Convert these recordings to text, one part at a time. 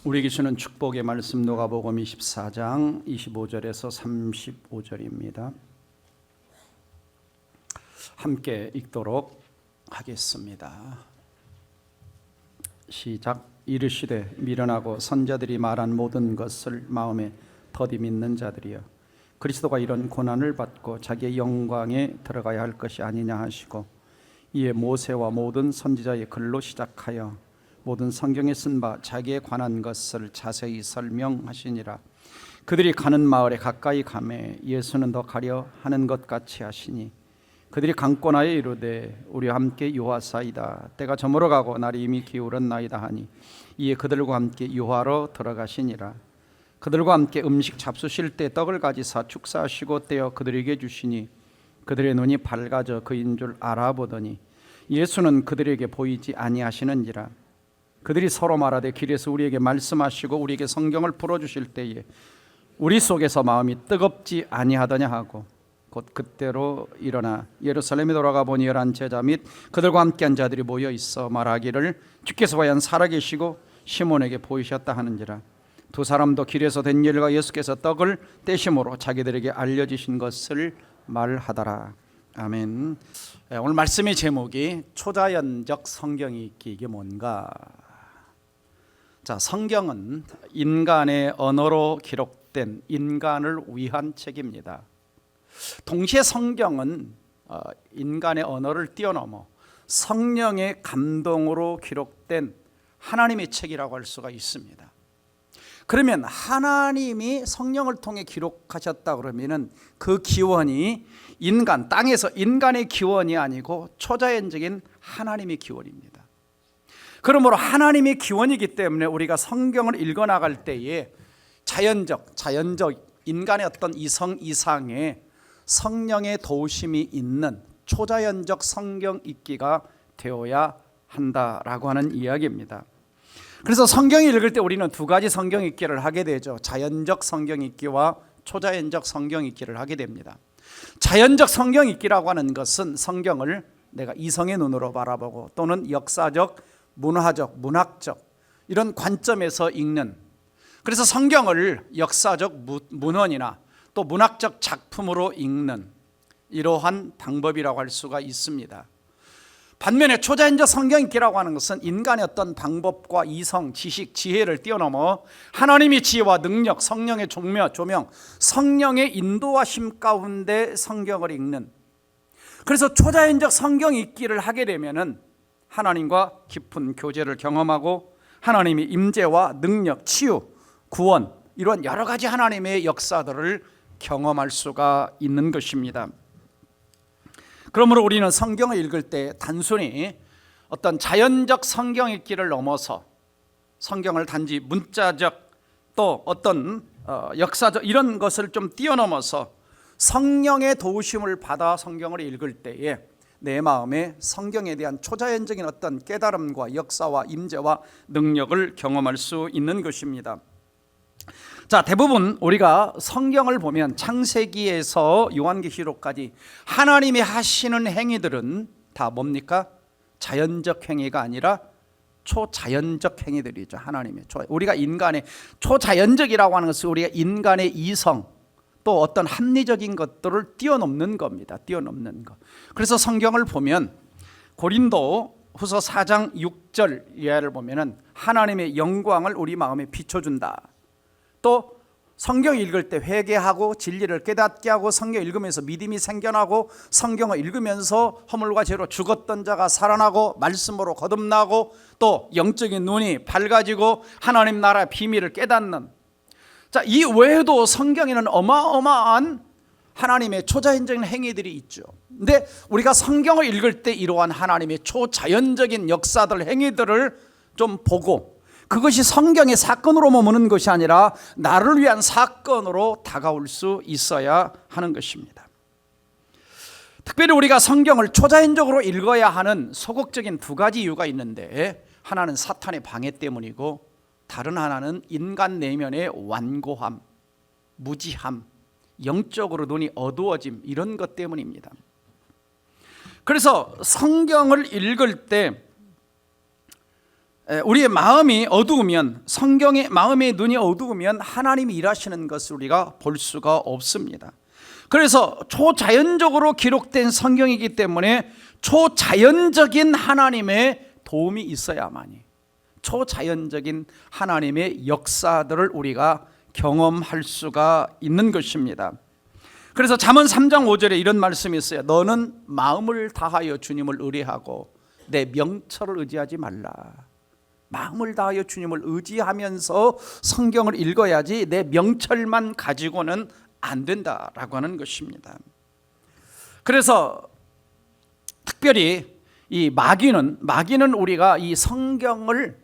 우리에게 주는 축복의 말씀 누가복음 24장 25절에서 35절입니다. 함께 읽도록 하겠습니다. 시작. 이르시되 미련하고 선자들이 말한 모든 것을 마음에 더디 믿는 자들이여, 그리스도가 이런 고난을 받고 자기의 영광에 들어가야 할 것이 아니냐 하시고, 이에 모세와 모든 선지자의 글로 시작하여 모든 성경에 쓴 바 자기에 관한 것을 자세히 설명하시니라. 그들이 가는 마을에 가까이 가매 예수는 더 가려 하는 것 같이 하시니, 그들이 강권하여 이르되 우리와 함께 유하사이다. 때가 저물어 가고 날이 이미 기울었나이다 하니, 이에 그들과 함께 유하로 들어가시니라. 그들과 함께 음식 잡수실 때 떡을 가지사 축사하시고 떼어 그들에게 주시니, 그들의 눈이 밝아져 그인 줄 알아보더니 예수는 그들에게 보이지 아니하시는지라. 그들이 서로 말하되 길에서 우리에게 말씀하시고 우리에게 성경을 풀어주실 때에 우리 속에서 마음이 뜨겁지 아니하더냐 하고, 곧 그때로 일어나 예루살렘에 돌아가 보니 11 제자 및 그들과 함께한 자들이 모여 있어 말하기를 주께서 과연 살아계시고 시몬에게 보이셨다 하는지라. 두 사람도 길에서 된 일과 예수께서 떡을 떼심으로 자기들에게 알려주신 것을 말하더라. 아멘. 오늘 말씀의 제목이 초자연적 성경 읽기, 이게 뭔가? 자, 성경은 인간의 언어로 기록된 인간을 위한 책입니다. 동시에 성경은 인간의 언어를 뛰어넘어 성령의 감동으로 기록된 하나님의 책이라고 할 수가 있습니다. 그러면 하나님이 성령을 통해 기록하셨다 그러면은 그 기원이 인간, 땅에서 인간의 기원이 아니고 초자연적인 하나님의 기원입니다. 그러므로 하나님의 기원이기 때문에 우리가 성경을 읽어나갈 때에 자연적 인간의 어떤 이성 이상의 성령의 도우심이 있는 초자연적 성경 읽기가 되어야 한다라고 하는 이야기입니다. 그래서 성경 읽을 때 우리는 두 가지 성경 읽기를 하게 되죠. 자연적 성경 읽기와 초자연적 성경 읽기를 하게 됩니다. 자연적 성경 읽기라고 하는 것은 성경을 내가 이성의 눈으로 바라보고 또는 역사적, 문화적, 문학적 이런 관점에서 읽는, 그래서 성경을 역사적 문헌이나 또 문학적 작품으로 읽는 이러한 방법이라고 할 수가 있습니다. 반면에 초자연적 성경 읽기라고 하는 것은 인간의 어떤 방법과 이성, 지식, 지혜를 뛰어넘어 하나님의 지혜와 능력, 성령의 조명, 성령의 인도하심 가운데 성경을 읽는, 그래서 초자연적 성경 읽기를 하게 되면은 하나님과 깊은 교제를 경험하고 하나님의 임재와 능력, 치유, 구원, 이런 여러 가지 하나님의 역사들을 경험할 수가 있는 것입니다. 그러므로 우리는 성경을 읽을 때 단순히 어떤 자연적 성경 읽기를 넘어서 성경을 단지 문자적 또 어떤 역사적 이런 것을 좀 뛰어넘어서 성령의 도우심을 받아 성경을 읽을 때에 내 마음에 성경에 대한 초자연적인 어떤 깨달음과 역사와 임재와 능력을 경험할 수 있는 것입니다. 자, 대부분 우리가 성경을 보면 창세기에서 요한계시록까지 하나님이 하시는 행위들은 다 뭡니까? 자연적 행위가 아니라 초자연적 행위들이죠. 하나님의 우리가 인간의 초자연적이라고 하는 것은 우리가 인간의 이성 또 어떤 합리적인 것들을 뛰어넘는 겁니다. 뛰어넘는 것. 그래서 성경을 보면 고린도 후서 4장 6절 이하를 보면은 하나님의 영광을 우리 마음에 비춰준다. 또 성경 읽을 때 회개하고 진리를 깨닫게 하고 성경 읽으면서 믿음이 생겨나고 성경을 읽으면서 허물과 죄로 죽었던 자가 살아나고 말씀으로 거듭나고 또 영적인 눈이 밝아지고 하나님 나라의 비밀을 깨닫는, 자, 이 외에도 성경에는 어마어마한 하나님의 초자연적인 행위들이 있죠. 근데 우리가 성경을 읽을 때 이러한 하나님의 초자연적인 역사들, 행위들을 좀 보고 그것이 성경의 사건으로 머무는 것이 아니라 나를 위한 사건으로 다가올 수 있어야 하는 것입니다. 특별히 우리가 성경을 초자연적으로 읽어야 하는 소극적인 두 가지 이유가 있는데, 하나는 사탄의 방해 때문이고 다른 하나는 인간 내면의 완고함, 무지함, 영적으로 눈이 어두워짐, 이런 것 때문입니다. 그래서 성경을 읽을 때 우리의 마음이 어두우면, 성경의 마음의 눈이 어두우면 하나님이 일하시는 것을 우리가 볼 수가 없습니다. 그래서 초자연적으로 기록된 성경이기 때문에 초자연적인 하나님의 도움이 있어야만이, 초자연적인 하나님의 역사들을 우리가 경험할 수가 있는 것입니다. 그래서 잠언 3장 5절에 이런 말씀이 있어요. 너는 마음을 다하여 주님을 의뢰하고 내 명철을 의지하지 말라. 마음을 다하여 주님을 의지하면서 성경을 읽어야지 내 명철만 가지고는 안 된다라고 하는 것입니다. 그래서 특별히 이 마귀는 우리가 이 성경을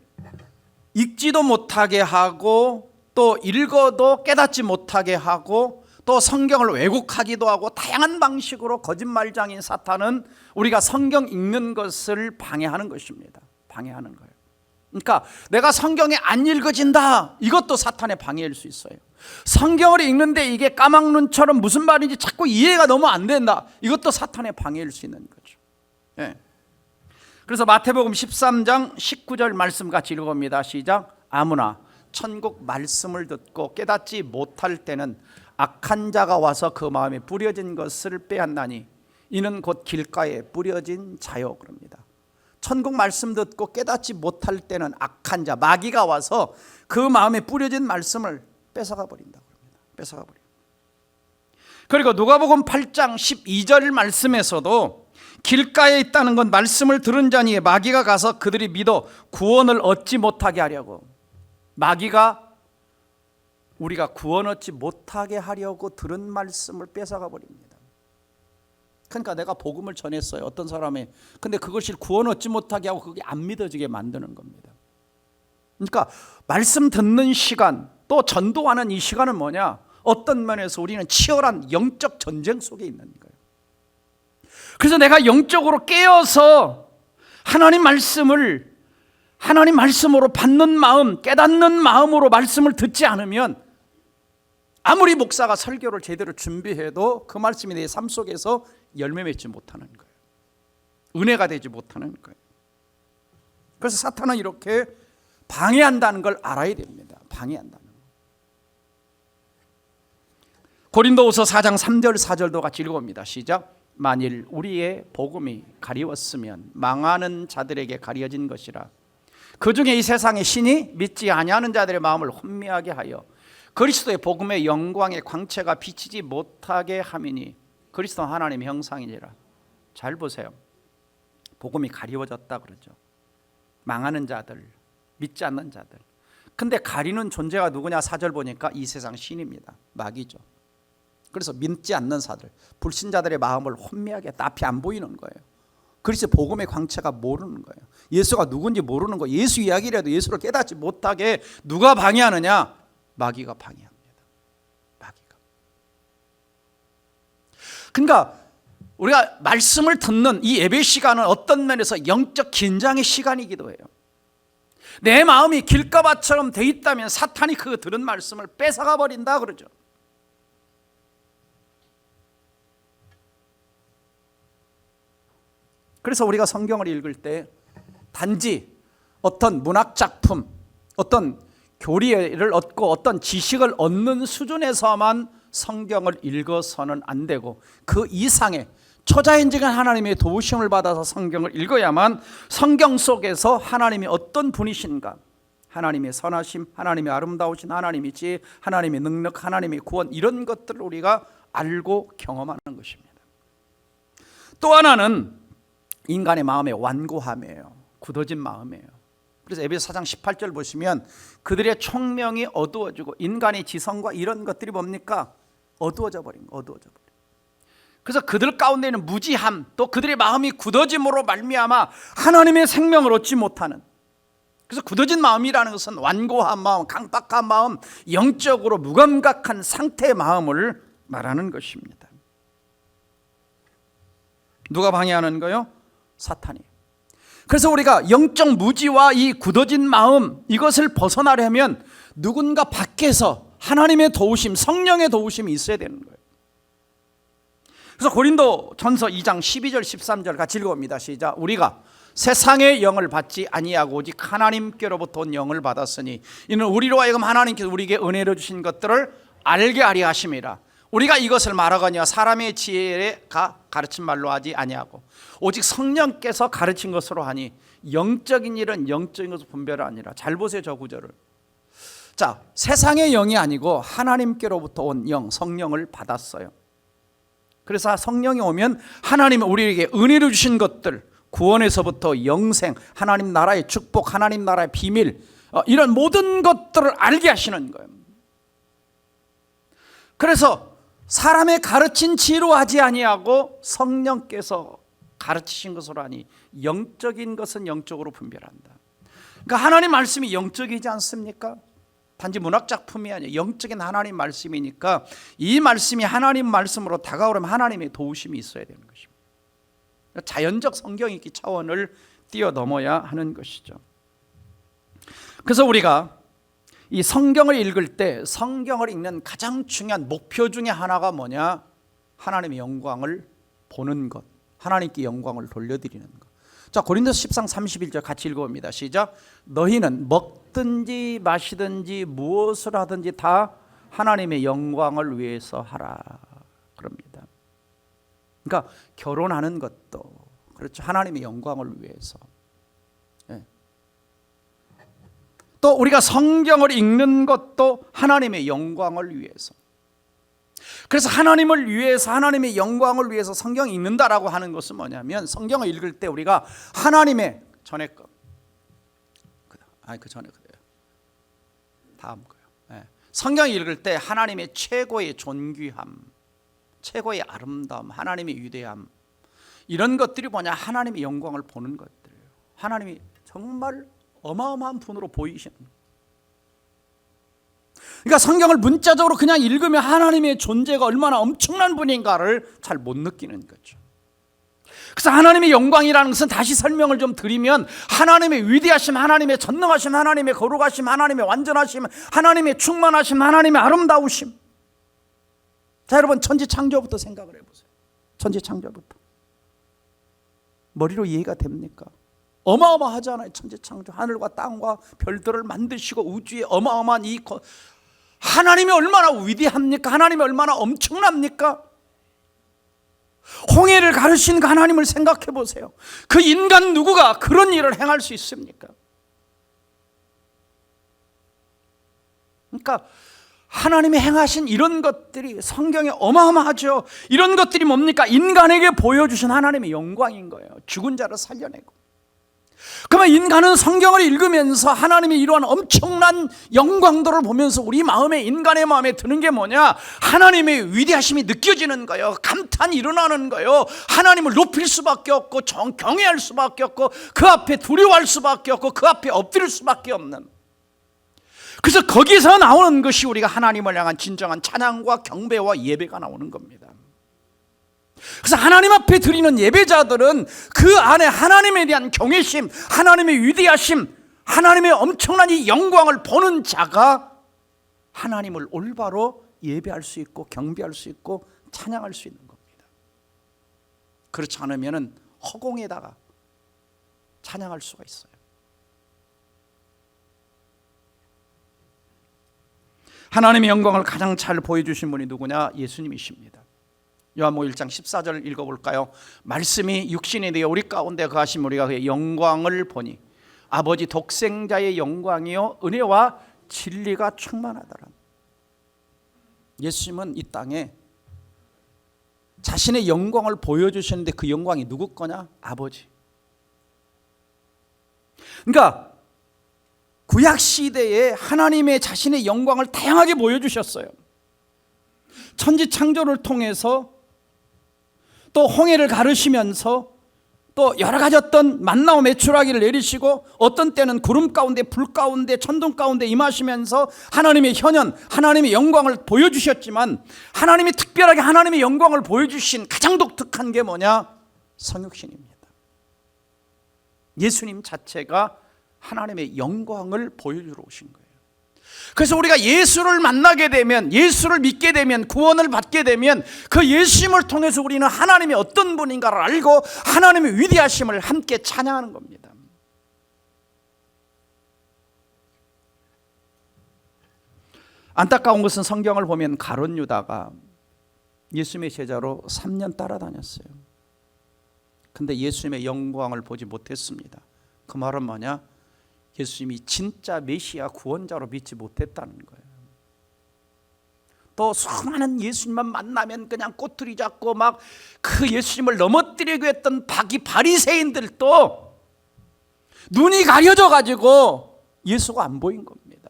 읽지도 못하게 하고 또 읽어도 깨닫지 못하게 하고 또 성경을 왜곡하기도 하고 다양한 방식으로 거짓말장인 사탄은 우리가 성경 읽는 것을 방해하는 것입니다. 방해하는 거예요. 그러니까 내가 성경이 안 읽어진다, 이것도 사탄의 방해일 수 있어요. 성경을 읽는데 이게 까막눈처럼 무슨 말인지 자꾸 이해가 너무 안 된다, 이것도 사탄의 방해일 수 있는 거죠. 예. 그래서 마태복음 13장 19절 말씀 같이 읽어봅니다. 시작. 아무나 천국 말씀을 듣고 깨닫지 못할 때는 악한 자가 와서 그 마음에 뿌려진 것을 빼앗나니 이는 곧 길가에 뿌려진 자요. 그럽니다. 천국 말씀 듣고 깨닫지 못할 때는 악한 자, 마귀가 와서 그 마음에 뿌려진 말씀을 뺏어가 버린다고 합니다. 뺏어가 버려. 그리고 누가복음 8장 12절 말씀에서도 길가에 있다는 건 말씀을 들은 자니에 마귀가 가서 그들이 믿어 구원을 얻지 못하게 하려고, 마귀가 우리가 구원 얻지 못하게 하려고 들은 말씀을 뺏어가 버립니다. 그러니까 내가 복음을 전했어요, 어떤 사람이. 근데 그것이 구원 얻지 못하게 하고 그게 안 믿어지게 만드는 겁니다. 그러니까 말씀 듣는 시간, 또 전도하는 이 시간은 뭐냐? 어떤 면에서 우리는 치열한 영적 전쟁 속에 있는 거예요. 그래서 내가 영적으로 깨어서 하나님 말씀으로 받는 마음, 깨닫는 마음으로 말씀을 듣지 않으면 아무리 목사가 설교를 제대로 준비해도 그 말씀이 내 삶 속에서 열매 맺지 못하는 거예요. 은혜가 되지 못하는 거예요. 그래서 사탄은 이렇게 방해한다는 걸 알아야 됩니다. 방해한다는 거. 고린도후서 4장 3절 4절도 같이 읽어봅니다. 시작. 만일 우리의 복음이 가리웠으면 망하는 자들에게 가려진 것이라. 그 중에 이 세상의 신이 믿지 아니하는 자들의 마음을 혼미하게 하여 그리스도의 복음의 영광의 광채가 비치지 못하게 함이니 그리스도 하나님의 형상이니라. 잘 보세요. 복음이 가리워졌다 그러죠. 망하는 자들, 믿지 않는 자들. 근데 가리는 존재가 누구냐? 4절 보니까 이 세상 신입니다. 마귀죠. 그래서 믿지 않는 자들, 불신자들의 마음을 혼미하게 했다. 앞이 안 보이는 거예요. 그래서 복음의 광채가 모르는 거예요. 예수가 누군지 모르는 거예요. 예수 이야기라도 예수를 깨닫지 못하게 누가 방해하느냐? 마귀가 방해합니다. 마귀가. 그러니까 우리가 말씀을 듣는 이 예배 시간은 어떤 면에서 영적 긴장의 시간이기도 해요. 내 마음이 길가밭처럼 돼 있다면 사탄이 그 들은 말씀을 뺏어가 버린다 그러죠. 그래서 우리가 성경을 읽을 때 단지 어떤 문학 작품, 어떤 교리를 얻고 어떤 지식을 얻는 수준에서만 성경을 읽어서는 안 되고 그 이상의 초자연적인 하나님의 도우심을 받아서 성경을 읽어야만 성경 속에서 하나님이 어떤 분이신가, 하나님의 선하심, 하나님의 아름다우신, 하나님의 지혜, 하나님의 능력, 하나님의 구원, 이런 것들을 우리가 알고 경험하는 것입니다. 또 하나는 인간의 마음의 완고함이에요. 굳어진 마음이에요. 그래서 에베소 4장 18절 보시면 그들의 총명이 어두워지고 인간의 지성과 이런 것들이 뭡니까? 어두워져 버린 거, 어두워져 버린. 그래서 그들 가운데는 무지함, 또 그들의 마음이 굳어짐으로 말미암아 하나님의 생명을 얻지 못하는. 그래서 굳어진 마음이라는 것은 완고한 마음, 강박한 마음, 영적으로 무감각한 상태의 마음을 말하는 것입니다. 누가 방해하는 거요? 사탄이. 그래서 우리가 영적 무지와 이 굳어진 마음, 이것을 벗어나려면 누군가 밖에서 하나님의 도우심, 성령의 도우심이 있어야 되는 거예요. 그래서 고린도 전서 2장 12절 13절 같이 읽어봅니다. 시작. 우리가 세상의 영을 받지 아니하고 오직 하나님께로부터 온 영을 받았으니 이는 우리로 하여금 하나님께서 우리에게 은혜로 주신 것들을 알게 하려 하심이라. 우리가 이것을 말하거니와 사람의 지혜가 가르친 말로 하지 아니하고 오직 성령께서 가르친 것으로 하니 영적인 일은 영적인 것을 분별하니라. 잘 보세요, 저 구절을. 자, 세상의 영이 아니고 하나님께로부터 온 영, 성령을 받았어요. 그래서 성령이 오면 하나님은 우리에게 은혜로 주신 것들, 구원에서부터 영생, 하나님 나라의 축복, 하나님 나라의 비밀, 이런 모든 것들을 알게 하시는 거예요. 그래서 사람의 가르친 지혜로 하지 아니하고 성령께서 가르치신 것으로 하니 영적인 것은 영적으로 분별한다. 그러니까 하나님 말씀이 영적이지 않습니까? 단지 문학 작품이 아니라 영적인 하나님 말씀이니까 이 말씀이 하나님 말씀으로 다가오려면 하나님의 도우심이 있어야 되는 것입니다. 자연적 성경 읽기 차원을 뛰어넘어야 하는 것이죠. 그래서 우리가 이 성경을 읽을 때 성경을 읽는 가장 중요한 목표 중에 하나가 뭐냐? 하나님의 영광을 보는 것, 하나님께 영광을 돌려드리는 것. 자, 고린도서 10장 31절 같이 읽어봅니다. 시작. 너희는 먹든지 마시든지 무엇을 하든지 다 하나님의 영광을 위해서 하라. 그럽니다. 그러니까 결혼하는 것도 그렇죠. 하나님의 영광을 위해서. 네. 또 우리가 성경을 읽는 것도 하나님의 영광을 위해서. 그래서 하나님을 위해서, 하나님의 영광을 위해서 성경을 읽는다라고 하는 것은 뭐냐면, 성경을 읽을 때 우리가 하나님의 전에 거, 그 전에 그래요. 다음 거요. 네. 성경을 읽을 때 하나님의 최고의 존귀함, 최고의 아름다움, 하나님의 위대함, 이런 것들이 뭐냐? 하나님의 영광을 보는 것들이에요. 하나님이 정말 어마어마한 분으로 보이시는. 그러니까 성경을 문자적으로 그냥 읽으면 하나님의 존재가 얼마나 엄청난 분인가를 잘 못 느끼는 거죠. 그래서 하나님의 영광이라는 것은 다시 설명을 좀 드리면 하나님의 위대하심, 하나님의 전능하심, 하나님의 거룩하심, 하나님의 완전하심, 하나님의 충만하심, 하나님의 아름다우심. 자, 여러분 천지창조부터 생각을 해보세요. 천지창조부터 머리로 이해가 됩니까? 어마어마하잖아요. 천지창조, 하늘과 땅과 별들을 만드시고 우주에 어마어마한 이 하나님이 얼마나 위대합니까? 하나님이 얼마나 엄청납니까? 홍해를 가르신 그 하나님을 생각해 보세요. 그 인간 누구가 그런 일을 행할 수 있습니까? 그러니까 하나님이 행하신 이런 것들이 성경에 어마어마하죠. 이런 것들이 뭡니까? 인간에게 보여주신 하나님의 영광인 거예요. 죽은 자를 살려내고. 그러면 인간은 성경을 읽으면서 하나님의 이러한 엄청난 영광들을 보면서 우리 마음에, 인간의 마음에 드는 게 뭐냐? 하나님의 위대하심이 느껴지는 거예요. 감탄이 일어나는 거예요. 하나님을 높일 수밖에 없고 경외할 수밖에 없고 그 앞에 두려워할 수밖에 없고 그 앞에 엎드릴 수밖에 없는. 그래서 거기서 나오는 것이 우리가 하나님을 향한 진정한 찬양과 경배와 예배가 나오는 겁니다. 그래서 하나님 앞에 드리는 예배자들은 그 안에 하나님에 대한 경외심, 하나님의 위대하심, 하나님의 엄청난 이 영광을 보는 자가 하나님을 올바로 예배할 수 있고 경배할 수 있고 찬양할 수 있는 겁니다. 그렇지 않으면 허공에다가 찬양할 수가 있어요. 하나님의 영광을 가장 잘 보여주신 분이 누구냐? 예수님이십니다. 요한복음 1장 14절 읽어볼까요? 말씀이 육신이 되어 우리 가운데 거하신 우리가 그의 영광을 보니 아버지 독생자의 영광이요 은혜와 진리가 충만하더라. 예수님은 이 땅에 자신의 영광을 보여주셨는데 그 영광이 누구 거냐? 아버지. 그러니까 구약시대에 하나님의 자신의 영광을 다양하게 보여주셨어요. 천지창조를 통해서 또 홍해를 가르시면서 또 여러 가지 어떤 만나와 메추라기를 내리시고 어떤 때는 구름 가운데 불 가운데 천둥 가운데 임하시면서 하나님의 현현, 하나님의 영광을 보여주셨지만 하나님이 특별하게 하나님의 영광을 보여주신 가장 독특한 게 뭐냐? 성육신입니다. 예수님 자체가 하나님의 영광을 보여주러 오신 거예요. 그래서 우리가 예수를 만나게 되면, 예수를 믿게 되면, 구원을 받게 되면 그 예수님을 통해서 우리는 하나님이 어떤 분인가를 알고 하나님의 위대하심을 함께 찬양하는 겁니다. 안타까운 것은 성경을 보면 가룟 유다가 예수님의 제자로 3년 따라다녔어요. 근데 예수님의 영광을 보지 못했습니다. 그 말은 뭐냐? 예수님이 진짜 메시아 구원자로 믿지 못했다는 거예요. 또 수많은 예수님만 만나면 그냥 꼬투리 잡고 막 그 예수님을 넘어뜨리고 했던 바리새인들도 눈이 가려져 가지고 예수가 안 보인 겁니다.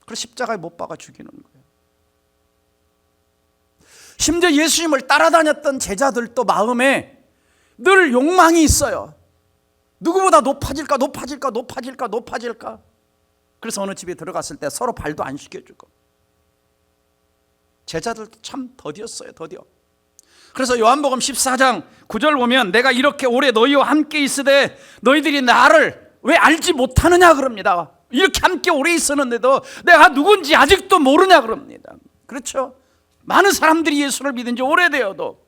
그래서 십자가에 못 박아 죽이는 거예요. 심지어 예수님을 따라다녔던 제자들도 마음에 늘 욕망이 있어요. 누구보다 높아질까. 그래서 어느 집에 들어갔을 때 서로 발도 안 씻겨주고. 제자들도 참 더디었어요. 더디어. 그래서 요한복음 14장 9절 보면 내가 이렇게 오래 너희와 함께 있으되 너희들이 나를 왜 알지 못하느냐 그럽니다. 이렇게 함께 오래 있었는데도 내가 누군지 아직도 모르냐 그럽니다. 그렇죠? 많은 사람들이 예수를 믿은 지 오래되어도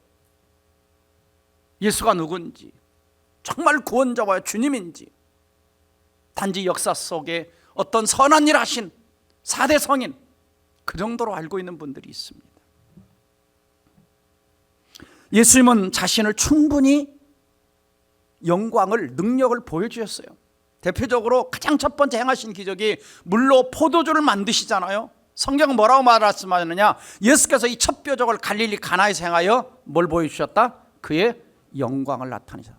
예수가 누군지, 정말 구원자와 주님인지, 단지 역사 속에 어떤 선한 일 하신 4대 성인, 그 정도로 알고 있는 분들이 있습니다. 예수님은 자신을 충분히 영광을, 능력을 보여주셨어요. 대표적으로 가장 첫 번째 행하신 기적이 물로 포도주를 만드시잖아요. 성경은 뭐라고 말씀하느냐? 예수께서 이 첫 표적을 갈릴리 가나에서 행하여 뭘 보여주셨다? 그의 영광을 나타내셨다.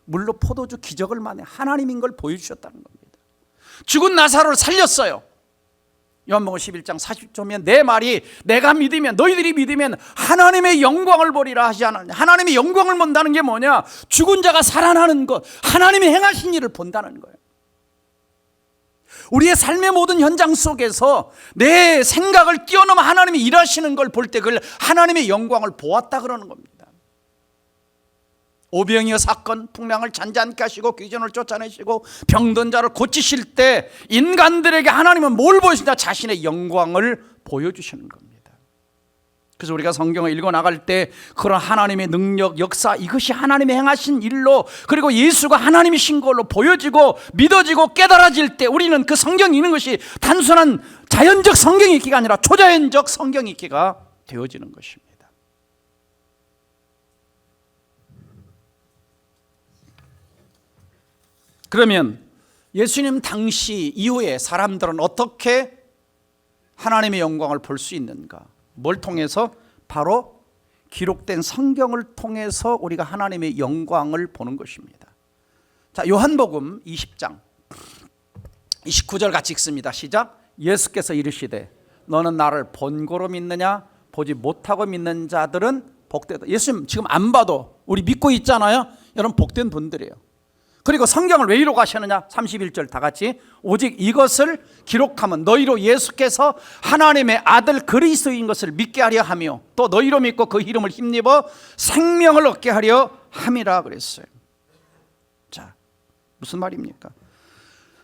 물로 포도주 기적을 만해 하나님인 걸 보여주셨다는 겁니다. 죽은 나사로를 살렸어요. 요한복음 11장 40절면 내 말이 내가 믿으면, 너희들이 믿으면 하나님의 영광을 보리라 하지 않았냐. 하나님의 영광을 본다는 게 뭐냐? 죽은 자가 살아나는 것, 하나님이 행하신 일을 본다는 거예요. 우리의 삶의 모든 현장 속에서 내 생각을 뛰어넘어 하나님이 일하시는 걸 볼 때 그걸 하나님의 영광을 보았다 그러는 겁니다. 오병이어 사건, 풍랑을 잔잔케 하시고 귀신을 쫓아내시고 병든 자를 고치실 때 인간들에게 하나님은 뭘 보여주시냐? 자신의 영광을 보여주시는 겁니다. 그래서 우리가 성경을 읽어나갈 때 그런 하나님의 능력, 역사, 이것이 하나님이 행하신 일로, 그리고 예수가 하나님이신 걸로 보여지고 믿어지고 깨달아질 때 우리는 그 성경이 있는 것이 단순한 자연적 성경 읽기가 아니라 초자연적 성경 읽기가 되어지는 것입니다. 그러면 예수님 당시 이후에 사람들은 어떻게 하나님의 영광을 볼 수 있는가? 뭘 통해서? 바로 기록된 성경을 통해서 우리가 하나님의 영광을 보는 것입니다. 자, 요한복음 20장 29절 같이 읽습니다. 시작. 예수께서 이르시되 너는 나를 본고로 믿느냐? 보지 못하고 믿는 자들은 복되다. 예수님 지금 안 봐도 우리 믿고 있잖아요. 여러분 복된 분들이에요. 그리고 성경을 왜 이러고 하시느냐? 31절 다 같이. 오직 이것을 기록하면 너희로 예수께서 하나님의 아들 그리스도인 것을 믿게 하려 하며 또 너희로 믿고 그 이름을 힘입어 생명을 얻게 하려 함이라 그랬어요. 자, 무슨 말입니까?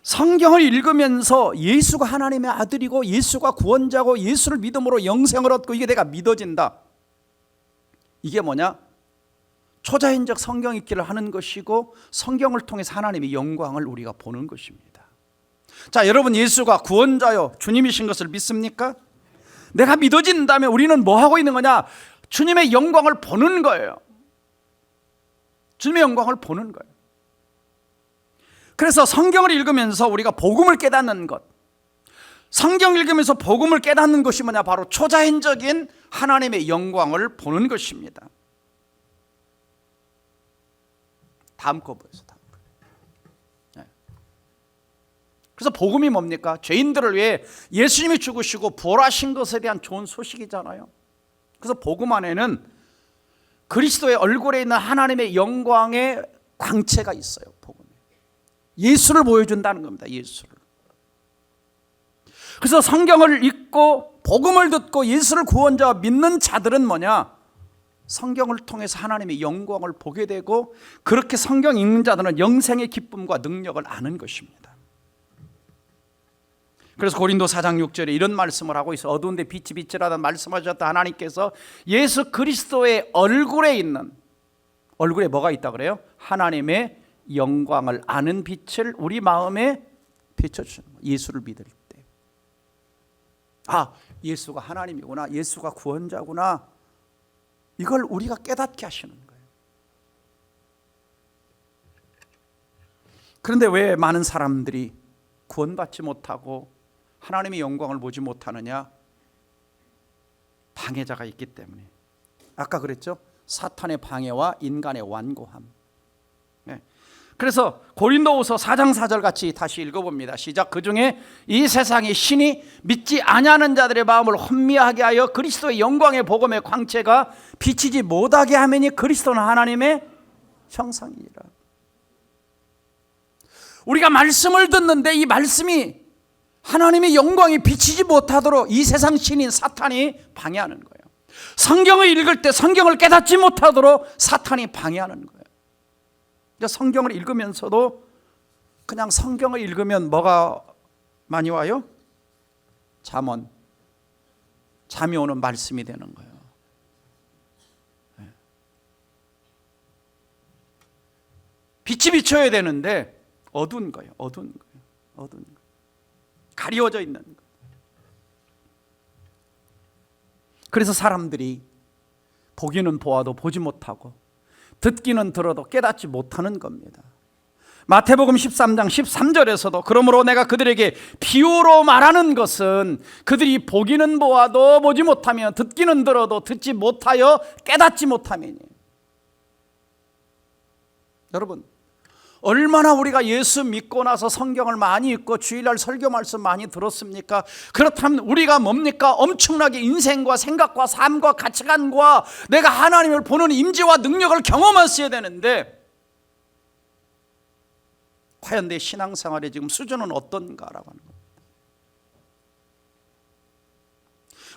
성경을 읽으면서 예수가 하나님의 아들이고 예수가 구원자고 예수를 믿음으로 영생을 얻고 이게 내가 믿어진다. 이게 뭐냐? 초자연적 성경 읽기를 하는 것이고 성경을 통해서 하나님의 영광을 우리가 보는 것입니다. 자, 여러분 예수가 구원자요 주님이신 것을 믿습니까? 내가 믿어진다면 우리는 뭐 하고 있는 거냐? 주님의 영광을 보는 거예요. 주님의 영광을 보는 거예요. 그래서 성경을 읽으면서 우리가 복음을 깨닫는 것, 성경 읽으면서 복음을 깨닫는 것이 뭐냐? 바로 초자연적인 하나님의 영광을 보는 것입니다. 다음 거 보여서 다음 거. 네. 그래서 복음이 뭡니까? 죄인들을 위해 예수님이 죽으시고 부활하신 것에 대한 좋은 소식이잖아요. 그래서 복음 안에는 그리스도의 얼굴에 있는 하나님의 영광의 광채가 있어요. 복음에 예수를 보여준다는 겁니다. 예수를. 그래서 성경을 읽고 복음을 듣고 예수를 구원자와 믿는 자들은 뭐냐? 성경을 통해서 하나님의 영광을 보게 되고 그렇게 성경 읽는 자들은 영생의 기쁨과 능력을 아는 것입니다. 그래서 고린도 4장 6절에 이런 말씀을 하고 있어. 어두운데 빛이 빛이라다 말씀하셨다 하나님께서 예수 그리스도의 얼굴에 있는, 얼굴에 뭐가 있다 그래요? 하나님의 영광을 아는 빛을 우리 마음에 비춰주는 거예요. 예수를 믿을 때, 아, 예수가 하나님이구나, 예수가 구원자구나, 이걸 우리가 깨닫게 하시는 거예요. 그런데 왜 많은 사람들이 구원받지 못하고 하나님의 영광을 보지 못하느냐? 방해자가 있기 때문에. 아까 그랬죠? 사탄의 방해와 인간의 완고함. 그래서 고린도후서 4장 4절 같이 다시 읽어봅니다. 시작. 그중에 이 세상의 신이 믿지 아니하는 자들의 마음을 혼미하게 하여 그리스도의 영광의 복음의 광채가 비치지 못하게 하매니 그리스도는 하나님의 형상이니라. 우리가 말씀을 듣는데 이 말씀이 하나님의 영광이 비치지 못하도록 이 세상 신인 사탄이 방해하는 거예요. 성경을 읽을 때 성경을 깨닫지 못하도록 사탄이 방해하는 거예요. 성경을 읽으면서도 그냥 성경을 읽으면 뭐가 많이 와요? 잠이 오는 말씀이 되는 거예요. 빛이 비춰야 되는데 어두운 거예요. 어두운 거예요. 가리워져 있는 거예요. 그래서 사람들이 보기는 보아도 보지 못하고 듣기는 들어도 깨닫지 못하는 겁니다. 마태복음 13장 13절에서도 그러므로 내가 그들에게 비유로 말하는 것은 그들이 보기는 보아도 보지 못하며 듣기는 들어도 듣지 못하여 깨닫지 못함이니. 여러분, 얼마나 우리가 예수 믿고 나서 성경을 많이 읽고 주일날 설교 말씀 많이 들었습니까? 그렇다면 우리가 뭡니까? 엄청나게 인생과 생각과 삶과 가치관과 내가 하나님을 보는 임재와 능력을 경험했어야 되는데 과연 내 신앙생활의 지금 수준은 어떤가라고 하는 겁니다.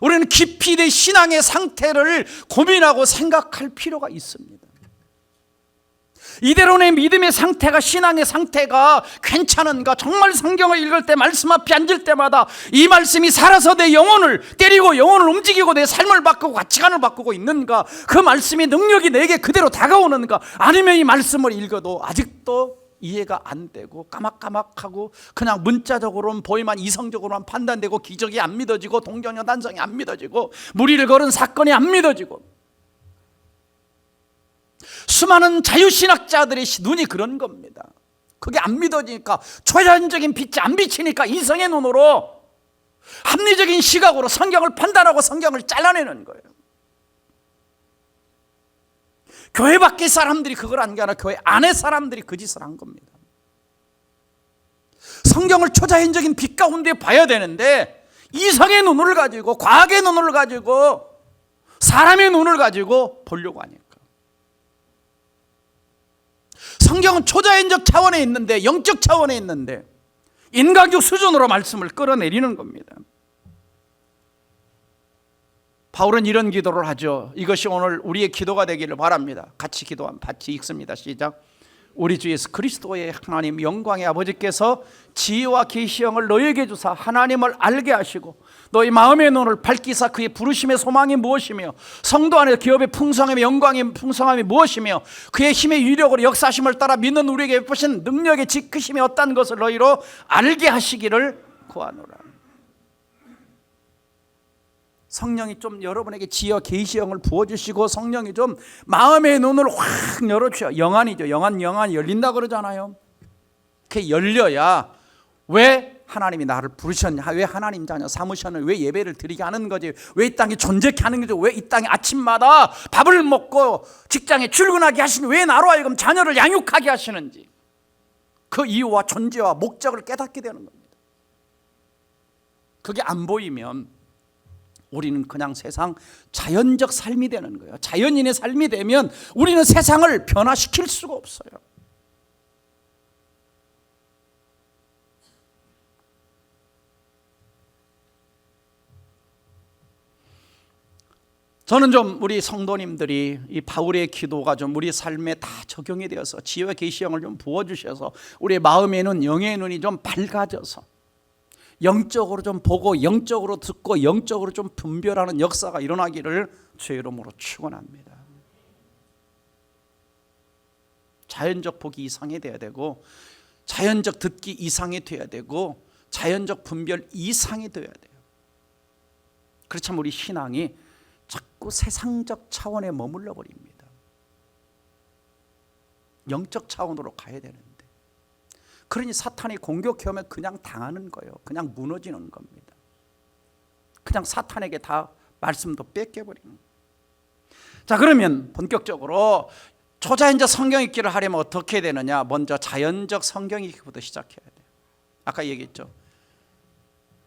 우리는 깊이 내 신앙의 상태를 고민하고 생각할 필요가 있습니다. 이대로 내 믿음의 상태가, 신앙의 상태가 괜찮은가? 정말 성경을 읽을 때, 말씀 앞에 앉을 때마다 이 말씀이 살아서 내 영혼을 때리고 영혼을 움직이고 내 삶을 바꾸고 가치관을 바꾸고 있는가? 그 말씀의 능력이 내게 그대로 다가오는가? 아니면 이 말씀을 읽어도 아직도 이해가 안 되고 까막까막하고 그냥 문자적으로는 보이만 이성적으로만 판단되고 기적이 안 믿어지고 동정녀 단성이 안 믿어지고 무리를 걸은 사건이 안 믿어지고, 수많은 자유신학자들의 눈이 그런 겁니다. 그게 안 믿어지니까, 초자연적인 빛이 안 비치니까 이성의 눈으로, 합리적인 시각으로 성경을 판단하고 성경을 잘라내는 거예요. 교회 밖의 사람들이 그걸 한 게 아니라 교회 안의 사람들이 그 짓을 한 겁니다. 성경을 초자연적인 빛 가운데 봐야 되는데 이성의 눈을 가지고, 과학의 눈을 가지고, 사람의 눈을 가지고 보려고 하니까. 성경은 초자연적 차원에 있는데, 영적 차원에 있는데 인간적 수준으로 말씀을 끌어내리는 겁니다. 바울은 이런 기도를 하죠. 이것이 오늘 우리의 기도가 되기를 바랍니다. 같이 기도하면 같이 읽습니다. 시작. 우리 주 예수 그리스도의 하나님 영광의 아버지께서 지혜와 계시형을 너에게 주사 하나님을 알게 하시고 너희 마음의 눈을 밝히사 그의 부르심의 소망이 무엇이며 성도 안에 기업의 풍성함의 영광의 풍성함이 무엇이며 그의 힘의 위력으로 역사심을 따라 믿는 우리에게 베푸신 능력의 지크심이 어떤 것을 너희로 알게 하시기를 구하노라. 성령이 좀 여러분에게 지혜와 계시형을 부어주시고 성령이 좀 마음의 눈을 확 열어주셔. 영안이죠. 영안이 열린다 그러잖아요. 그게 열려야 왜 하나님이 나를 부르셨냐, 왜 하나님 자녀 삼으셨냐, 왜 예배를 드리게 하는 거지, 왜 이 땅에 존재케 하는 거지, 왜 이 땅에 아침마다 밥을 먹고 직장에 출근하게 하시는, 왜 나로 하여금 자녀를 양육하게 하시는지 그 이유와 존재와 목적을 깨닫게 되는 겁니다. 그게 안 보이면 우리는 그냥 세상 자연적 삶이 되는 거예요. 자연인의 삶이 되면 우리는 세상을 변화시킬 수가 없어요. 저는 좀 우리 성도님들이 이 바울의 기도가 좀 우리 삶에 다 적용이 되어서 지혜와 계시형을 좀 부어주셔서 우리의 마음의 눈, 영의 눈이 좀 밝아져서 영적으로 좀 보고 영적으로 듣고 영적으로 좀 분별하는 역사가 일어나기를 주의 이름으로 축원합니다. 자연적 보기 이상이 돼야 되고 자연적 듣기 이상이 돼야 되고 자연적 분별 이상이 돼야 돼요. 그렇지만 우리 신앙이 자꾸 세상적 차원에 머물러 버립니다. 영적 차원으로 가야 되는데, 그러니 사탄이 공격해 오면 그냥 당하는 거예요. 그냥 무너지는 겁니다. 그냥 사탄에게 다 말씀도 뺏겨버리는 거예요. 자, 그러면 본격적으로 초자연적 성경 읽기를 하려면 어떻게 되느냐? 먼저 자연적 성경 읽기부터 시작해야 돼요. 아까 얘기했죠.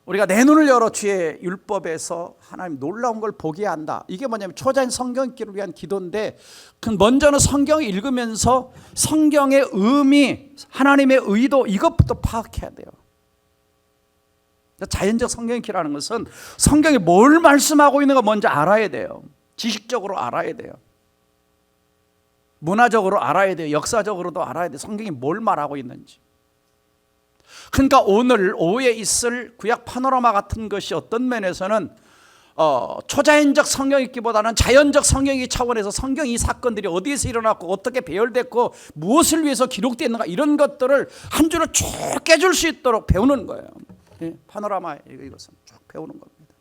우리가 내 눈을 열어 주의 율법에서 하나님 놀라운 걸 보게 한다. 이게 뭐냐면 초자연 성경 읽기를 위한 기도인데, 먼저는 성경을 읽으면서 성경의 의미, 하나님의 의도, 이것부터 파악해야 돼요. 자연적 성경 읽기라는 것은 성경이 뭘 말씀하고 있는가 먼저 알아야 돼요. 지식적으로 알아야 돼요. 문화적으로 알아야 돼요. 역사적으로도 알아야 돼요. 성경이 뭘 말하고 있는지. 그러니까 오늘 오후에 있을 구약 파노라마 같은 것이 어떤 면에서는 초자연적 성경 읽기보다는 자연적 성경 읽기 차원에서 성경 이 사건들이 어디에서 일어났고 어떻게 배열됐고 무엇을 위해서 기록되었는가, 이런 것들을 한 줄을 쭉 깨줄 수 있도록 배우는 거예요. 파노라마 이것은 쭉 배우는 겁니다.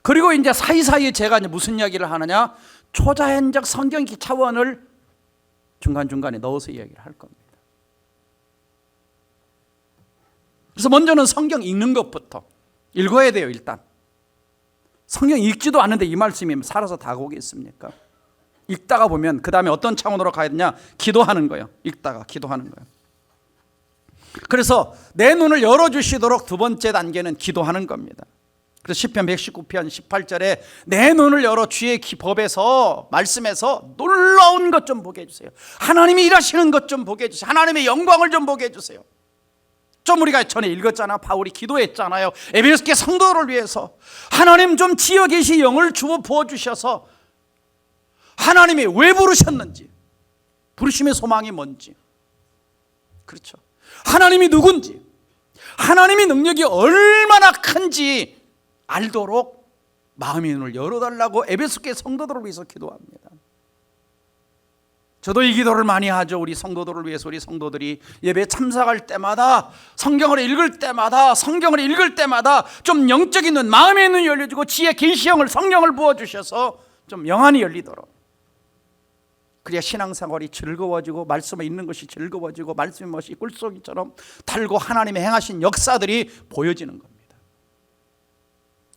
그리고 이제 사이사이에 제가 이제 무슨 이야기를 하느냐, 초자연적 성경 읽기 차원을 중간중간에 넣어서 이야기를 할 겁니다. 그래서 먼저는 성경 읽는 것부터 읽어야 돼요. 일단 성경 읽지도 않는데 이 말씀이 살아서 다가오겠습니까? 읽다가 보면 그 다음에 어떤 차원으로 가야 되냐? 기도하는 거예요. 읽다가 기도하는 거예요. 그래서 내 눈을 열어주시도록 두 번째 단계는 기도하는 겁니다. 그래서 시편 119편 18절에 내 눈을 열어 주의 법에서, 말씀에서 놀라운 것 좀 보게 해주세요. 하나님이 일하시는 것 좀 보게 해주세요. 하나님의 영광을 좀 보게 해주세요. 좀 우리가 전에 읽었잖아. 바울이 기도했잖아요. 에베소교회 성도를 위해서 하나님 좀 지어 계시 영을 주어 부어주셔서 하나님이 왜 부르셨는지, 부르심의 소망이 뭔지, 그렇죠, 하나님이 누군지, 하나님의 능력이 얼마나 큰지 알도록 마음의 눈을 열어달라고 에베소교회 성도들을 위해서 기도합니다. 저도 이 기도를 많이 하죠. 우리 성도들을 위해서. 우리 성도들이 예배 참석할 때마다, 성경을 읽을 때마다 좀 영적인 눈, 마음의 눈이 열려지고 지혜 계시형을, 성령을 부어주셔서 좀 영안이 열리도록, 그래야 신앙생활이 즐거워지고 말씀을 읽는 것이 즐거워지고 말씀의 멋이 꿀송이처럼 달고 하나님의 행하신 역사들이 보여지는 겁니다.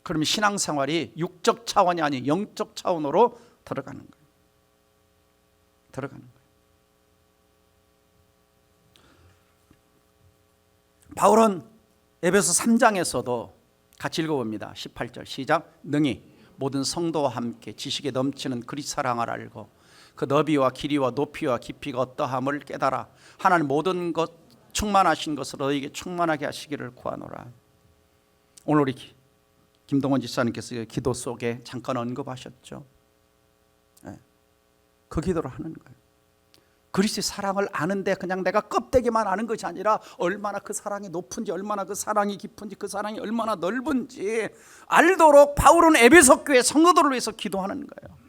그러면 신앙생활이 육적 차원이 아닌 영적 차원으로 들어가는 거예요. 바울은 에베소 3장에서도 같이 읽어봅니다. 18절 시작. 능히 모든 성도와 함께 지식에 넘치는 그리스도 사랑을 알고 그 너비와 길이와 높이와 깊이가 어떠함을 깨달아 하나님 모든 것 충만하신 것으로 너에게 충만하게 하시기를 구하노라. 오늘 우리 김동원 집사님께서 기도 속에 잠깐 언급하셨죠. 그 기도를 하는 거예요. 그리스도의 사랑을 아는데 그냥 내가 껍데기만 아는 것이 아니라 얼마나 그 사랑이 높은지, 얼마나 그 사랑이 깊은지, 그 사랑이 얼마나 넓은지 알도록 바울은 에베소 교회 성도들을 위해서 기도하는 거예요.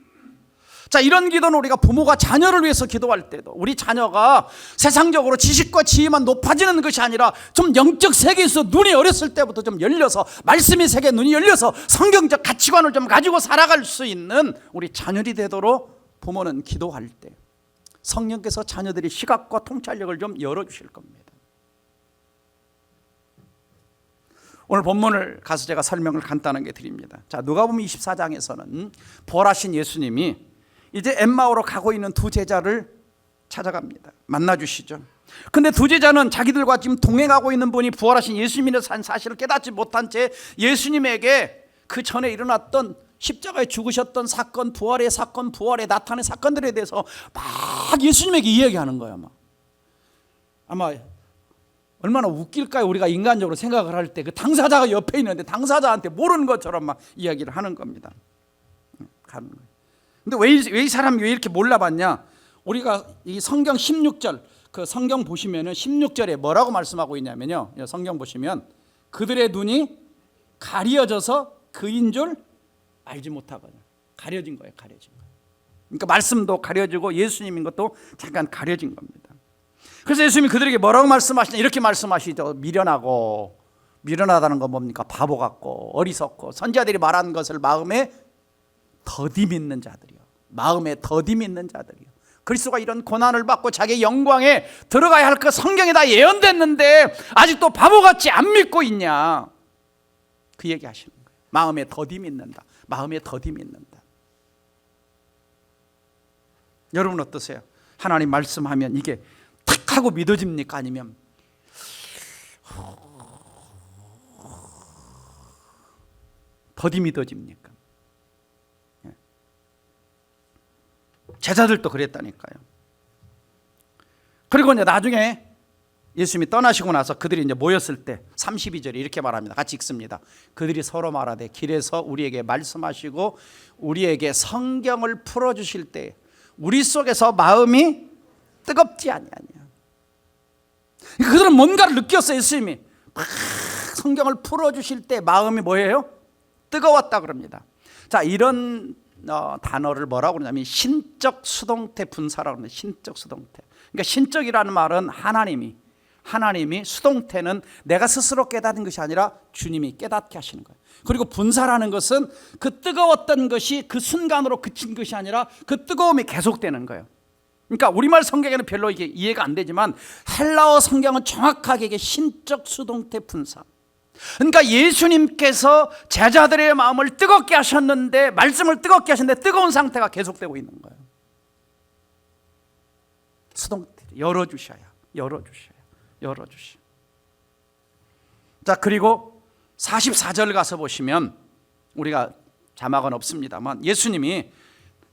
자, 이런 기도는 우리가 부모가 자녀를 위해서 기도할 때도, 우리 자녀가 세상적으로 지식과 지혜만 높아지는 것이 아니라 좀 영적 세계에서 눈이 어렸을 때부터 좀 열려서, 말씀의 세계에 눈이 열려서 성경적 가치관을 좀 가지고 살아갈 수 있는 우리 자녀들이 되도록 부모는 기도할 때 성령께서 자녀들의 시각과 통찰력을 좀 열어주실 겁니다. 오늘 본문을 가서 제가 설명을 간단하게 드립니다. 자, 누가복음 24장에서는 부활하신 예수님이 이제 엠마오로 가고 있는 두 제자를 찾아갑니다. 만나주시죠. 근데 두 제자는 자기들과 지금 동행하고 있는 분이 부활하신 예수님의 사실을 깨닫지 못한 채 예수님에게 그 전에 일어났던 십자가에 죽으셨던 사건, 부활의 사건, 부활에 나타낸 사건들에 대해서 막 예수님에게 이야기하는 거예요. 아마 얼마나 웃길까요? 우리가 인간적으로 생각을 할 때 그 당사자가 옆에 있는데 당사자한테 모르는 것처럼 막 이야기를 하는 겁니다. 가는 거예요. 근데 왜 이 사람이 왜 이렇게 몰라봤냐? 우리가 이 성경 16절 그 성경 보시면은 16절에 뭐라고 말씀하고 있냐면요, 성경 보시면 그들의 눈이 가려져서 그인 줄 알지 못하거든요. 가려진 거예요, 가려진 거예요. 그러니까 말씀도 가려지고 예수님인 것도 잠깐 가려진 겁니다. 그래서 예수님이 그들에게 뭐라고 말씀하시냐, 이렇게 말씀하시죠. 미련하다는 건 뭡니까? 바보 같고 어리석고 선지자들이 말한 것을 마음에 더디 믿는 자들이요, 마음에 더디 믿는 자들이요. 그리스도가 이런 고난을 받고 자기의 영광에 들어가야 할 그 성경에 다 예언됐는데 아직도 바보같이 안 믿고 있냐, 그 얘기 하시는 거예요. 마음에 더디 믿는다, 마음에 더디 믿는다. 여러분 어떠세요? 하나님 말씀하면 이게 탁 하고 믿어집니까? 아니면 더디 믿어집니까? 제자들도 그랬다니까요. 그리고 이제 나중에 예수님이 떠나시고 나서 그들이 이제 모였을 때 32절에 이렇게 말합니다. 같이 읽습니다. 그들이 서로 말하되 길에서 우리에게 말씀하시고 우리에게 성경을 풀어주실 때 우리 속에서 마음이 뜨겁지 아니하냐. 그들은 뭔가를 느꼈어요. 예수님이 막 성경을 풀어주실 때 마음이 뭐예요? 뜨거웠다 그럽니다. 자, 이런 단어를 뭐라고 그러냐면 신적 수동태 분사라고 합니다. 신적 수동태. 그러니까 신적이라는 말은 하나님이, 수동태는 내가 스스로 깨닫는 것이 아니라 주님이 깨닫게 하시는 거예요. 그리고 분사라는 것은 그 뜨거웠던 것이 그 순간으로 그친 것이 아니라 그 뜨거움이 계속되는 거예요. 그러니까 우리말 성경에는 별로 이게 이해가 안 되지만 헬라어 성경은 정확하게 이게 신적 수동태 분사. 그러니까 예수님께서 제자들의 마음을 뜨겁게 하셨는데, 말씀을 뜨겁게 하셨는데 뜨거운 상태가 계속되고 있는 거예요. 수동태 열어주셔야. 자, 그리고 44절 가서 보시면, 우리가 자막은 없습니다만 예수님이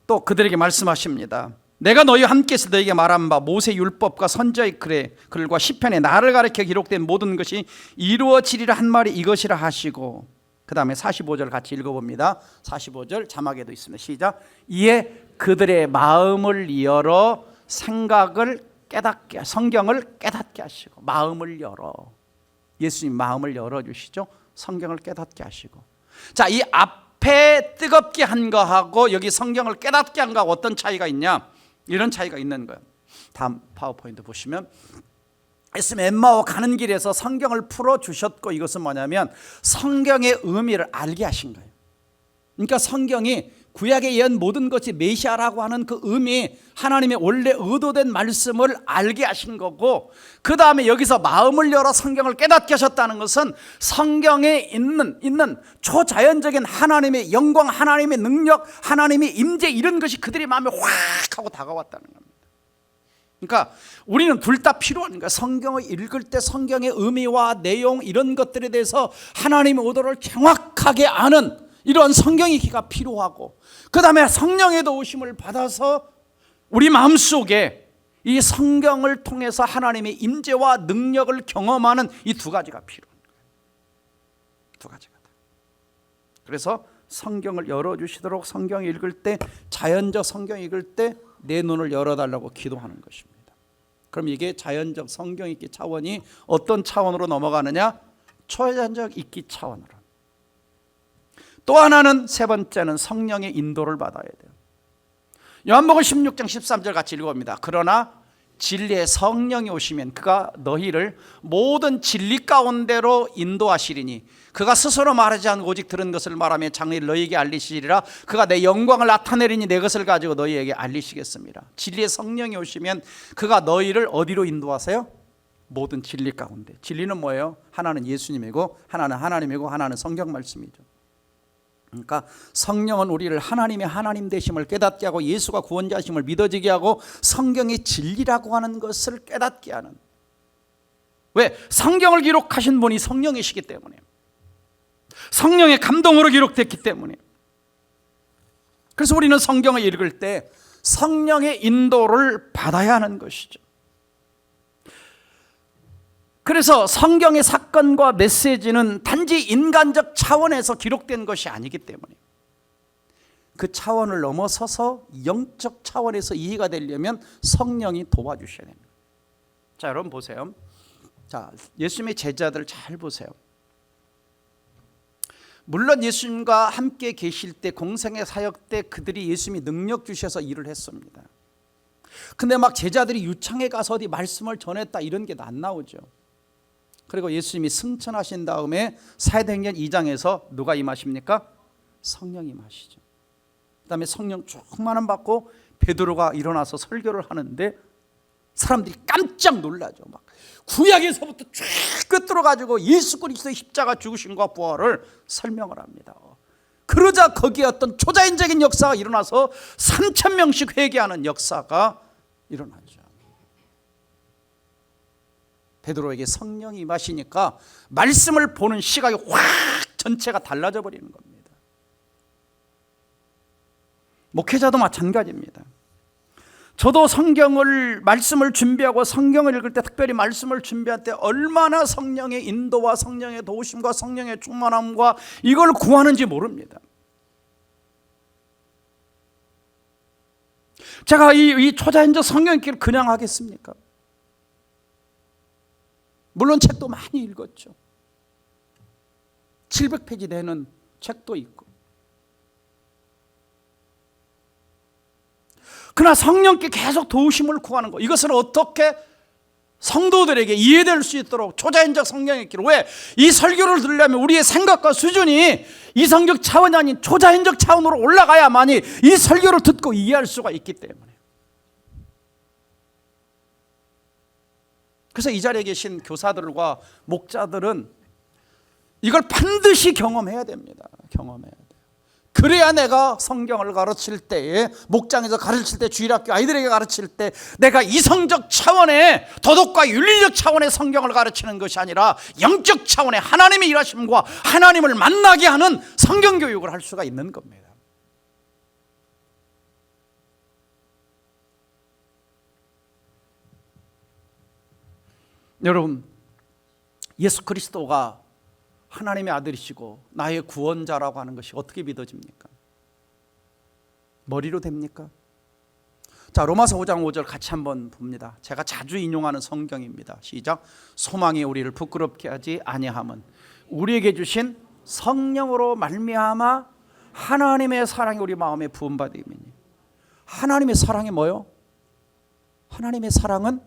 또 그들에게 말씀하십니다. 내가 너희와 함께 있어 너희에게 말한 바 모세 율법과 선지자의 글과 시편에 나를 가리켜 기록된 모든 것이 이루어지리라 한 말이 이것이라 하시고, 그 다음에 45절 같이 읽어봅니다. 45절 자막에도 있습니다. 시작. 이에 그들의 마음을 열어 생각을 깨닫게, 성경을 깨닫게 하시고. 마음을 열어, 예수님 마음을 열어주시죠. 성경을 깨닫게 하시고. 자, 이 앞에 뜨겁게 한 거하고 여기 성경을 깨닫게 한 거하고 어떤 차이가 있냐, 이런 차이가 있는 거예요. 다음 파워포인트 보시면 예수님 엠마오 가는 길에서 성경을 풀어주셨고, 이것은 뭐냐면 성경의 의미를 알게 하신 거예요. 그러니까 성경이 구약에 예언 모든 것이 메시아라고 하는 그 의미, 하나님의 원래 의도된 말씀을 알게 하신 거고, 그 다음에 여기서 마음을 열어 성경을 깨닫게 하셨다는 것은 성경에 있는 초자연적인 하나님의 영광, 하나님의 능력, 하나님의 임재, 이런 것이 그들의 마음에 확 하고 다가왔다는 겁니다. 그러니까 우리는 둘 다 필요한 거예요. 성경을 읽을 때 성경의 의미와 내용, 이런 것들에 대해서 하나님의 의도를 정확하게 아는 이러한 성경의 기가 필요하고, 그 다음에 성령의 도우심을 받아서 우리 마음속에 이 성경을 통해서 하나님의 임재와 능력을 경험하는 이 두 가지가 필요한 거예요. 두 가지가. 그래서 성경을 열어주시도록, 성경 읽을 때, 자연적 성경 읽을 때 내 눈을 열어달라고 기도하는 것입니다. 그럼 이게 자연적 성경 읽기 차원이 어떤 차원으로 넘어가느냐? 초자연적 읽기 차원으로. 또 하나는, 세 번째는 성령의 인도를 받아야 돼요. 요한복음 16장 13절 같이 읽어봅니다. 그러나 진리의 성령이 오시면 그가 너희를 모든 진리 가운데로 인도하시리니 그가 스스로 말하지 않고 오직 들은 것을 말하며 장래를 너희에게 알리시리라. 그가 내 영광을 나타내리니 내 것을 가지고 너희에게 알리시겠습니다. 진리의 성령이 오시면 그가 너희를 어디로 인도하세요? 모든 진리 가운데. 진리는 뭐예요? 하나는 예수님이고 하나는 하나님이고 하나는 성경 말씀이죠. 그러니까 성령은 우리를 하나님의 하나님 되심을 깨닫게 하고 예수가 구원자심을 믿어지게 하고 성경의 진리라고 하는 것을 깨닫게 하는. 왜? 성경을 기록하신 분이 성령이시기 때문에, 성령의 감동으로 기록됐기 때문에. 그래서 우리는 성경을 읽을 때 성령의 인도를 받아야 하는 것이죠. 그래서 성경의 사건과 메시지는 단지 인간적 차원에서 기록된 것이 아니기 때문에 그 차원을 넘어서서 영적 차원에서 이해가 되려면 성령이 도와주셔야 됩니다. 자, 여러분 보세요. 자, 예수님의 제자들 잘 보세요. 물론 예수님과 함께 계실 때, 공생의 사역 때 그들이 예수님이 능력 주셔서 일을 했습니다. 근데 막 제자들이 유창에 가서 어디 말씀을 전했다 이런 게 안 나오죠. 그리고 예수님이 승천하신 다음에 사도행전 2장에서 누가 임하십니까? 성령이 임하시죠. 그 다음에 성령 충만함 받고 베드로가 일어나서 설교를 하는데 사람들이 깜짝 놀라죠. 막 구약에서부터 쫙 꿰뚫어 가지고 예수 그리스도의 십자가 죽으심과 부활을 설명을 합니다. 그러자 거기에 어떤 초자연적인 역사가 일어나서 3,000명씩 회개하는 역사가 일어나죠. 베드로에게 성령이 임하시니까 말씀을 보는 시각이 확 전체가 달라져 버리는 겁니다. 목회자도 마찬가지입니다. 저도 말씀을 준비하고 성경을 읽을 때, 특별히 말씀을 준비할 때 얼마나 성령의 인도와 성령의 도우심과 성령의 충만함과 이걸 구하는지 모릅니다. 제가 이 초자연적 성경 읽기를 그냥 하겠습니까? 물론 책도 많이 읽었죠. 700페이지 되는 책도 있고. 그러나 성령께 계속 도우심을 구하는 거, 이것을 어떻게 성도들에게 이해될 수 있도록 초자연적 성경 읽기를, 왜? 이 설교를 들으려면 우리의 생각과 수준이 이성적 차원이 아닌 초자연적 차원으로 올라가야만이 이 설교를 듣고 이해할 수가 있기 때문에. 그래서 이 자리에 계신 교사들과 목자들은 이걸 반드시 경험해야 됩니다. 경험해야 돼요. 그래야 내가 성경을 가르칠 때에, 목장에서 가르칠 때, 주일학교 아이들에게 가르칠 때 내가 이성적 차원의 도덕과 윤리적 차원의 성경을 가르치는 것이 아니라 영적 차원의 하나님의 일하심과 하나님을 만나게 하는 성경 교육을 할 수가 있는 겁니다. 여러분, 예수 그리스도가 하나님의 아들이시고 나의 구원자라고 하는 것이 어떻게 믿어집니까? 머리로 됩니까? 자, 로마서 5장 5절 같이 한번 봅니다. 제가 자주 인용하는 성경입니다. 시작. 소망이 우리를 부끄럽게 하지 아니함은 우리에게 주신 성령으로 말미암아 하나님의 사랑이 우리 마음에 부음받음이니. 하나님의 사랑이 뭐요? 하나님의 사랑은